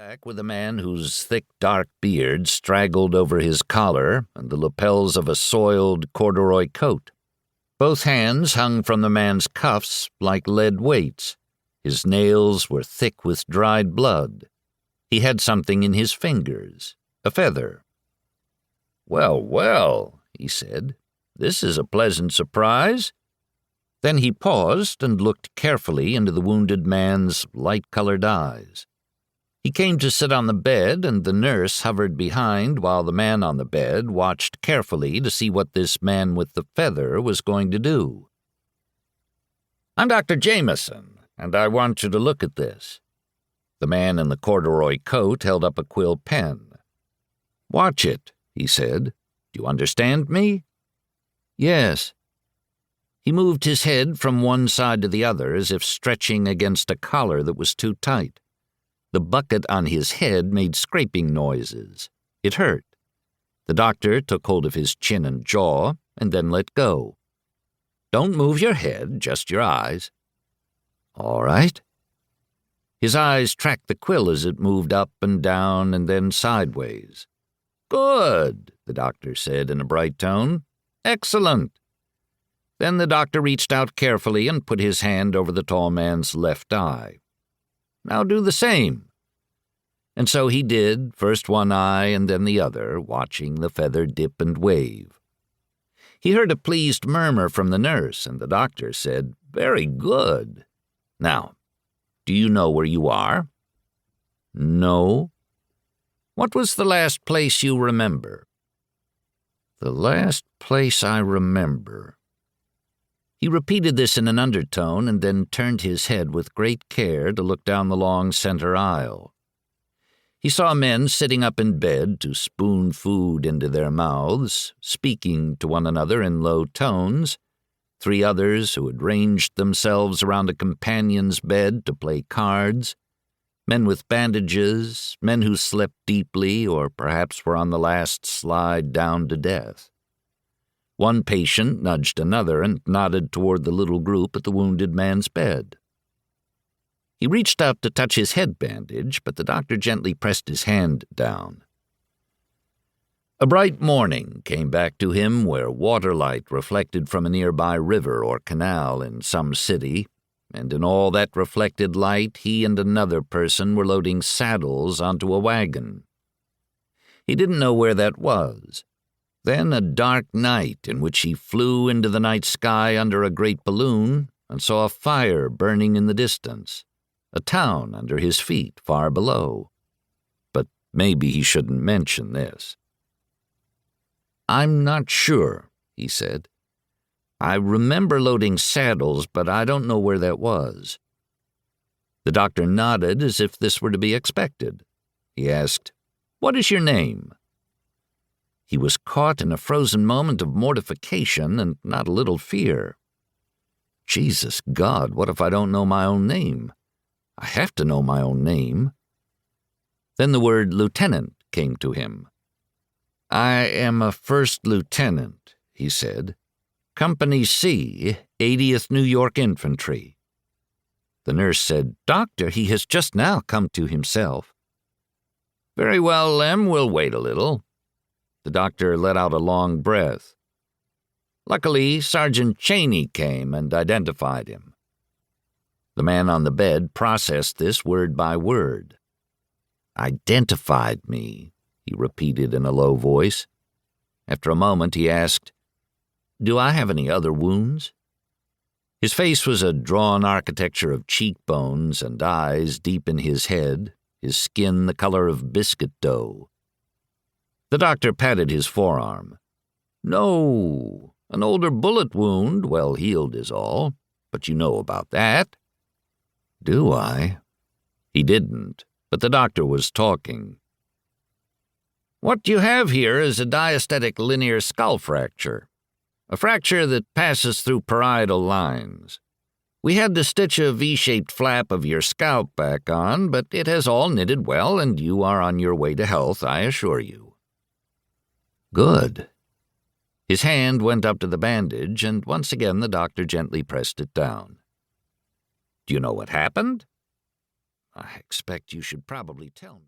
back with a man whose thick, dark beard straggled over his collar and the lapels of a soiled corduroy coat. Both hands hung from the man's cuffs like lead weights. His nails were thick with dried blood. He had something in his fingers, a feather. "Well, well," he said, "this is a pleasant surprise." Then he paused and looked carefully into the wounded man's light-colored eyes. He came to sit on the bed, and the nurse hovered behind while the man on the bed watched carefully to see what this man with the feather was going to do. "I'm Dr. Jameson, and I want you to look at this." The man in the corduroy coat held up a quill pen. "Watch it," he said. "Do you understand me?" "Yes." He moved his head from one side to the other as if stretching against a collar that was too tight. The bucket on his head made scraping noises. It hurt. The doctor took hold of his chin and jaw and then let go. "Don't move your head, just your eyes." "All right." His eyes tracked the quill as it moved up and down and then sideways. "Good," the doctor said in a bright tone. "Excellent." Then the doctor reached out carefully and put his hand over the tall man's left eye. "Now do the same." And so he did, first one eye and then the other, watching the feather dip and wave. He heard a pleased murmur from the nurse, and the doctor said, "Very good. Now, do you know where you are?" "No." "What was the last place you remember?" "The last place I remember." He repeated this in an undertone and then turned his head with great care to look down the long center aisle. He saw men sitting up in bed to spoon food into their mouths, speaking to one another in low tones, 3 others who had ranged themselves around a companion's bed to play cards, men with bandages, men who slept deeply or perhaps were on the last slide down to death. One patient nudged another and nodded toward the little group at the wounded man's bed. He reached out to touch his head bandage, but the doctor gently pressed his hand down. A bright morning came back to him where waterlight reflected from a nearby river or canal in some city, and in all that reflected light he and another person were loading saddles onto a wagon. He didn't know where that was. Then a dark night in which he flew into the night sky under a great balloon and saw a fire burning in the distance, a town under his feet far below. But maybe he shouldn't mention this. "I'm not sure," he said. "I remember loading saddles, but I don't know where that was." The doctor nodded as if this were to be expected. He asked, "What is your name?" He was caught in a frozen moment of mortification and not a little fear. Jesus God, what if I don't know my own name? I have to know my own name. Then the word lieutenant came to him. "I am a first lieutenant," he said. "Company C, 80th New York Infantry." The nurse said, "Doctor, he has just now come to himself." "Very well, Lem, we'll wait a little." The doctor let out a long breath. Luckily, Sergeant Cheney came and identified him. The man on the bed processed this word by word. "Identified me," he repeated in a low voice. After a moment, he asked, "Do I have any other wounds?" His face was a drawn architecture of cheekbones and eyes deep in his head, his skin the color of biscuit dough. The doctor patted his forearm. "No, an older bullet wound, well healed is all, but you know about that." "Do I?" He didn't, but the doctor was talking. "What you have here is a diastatic linear skull fracture, a fracture that passes through parietal lines. We had to stitch a V-shaped flap of your scalp back on, but it has all knitted well, and you are on your way to health, I assure you." "Good." His hand went up to the bandage, and once again the doctor gently pressed it down. "Do you know what happened?" "I expect you should probably tell me."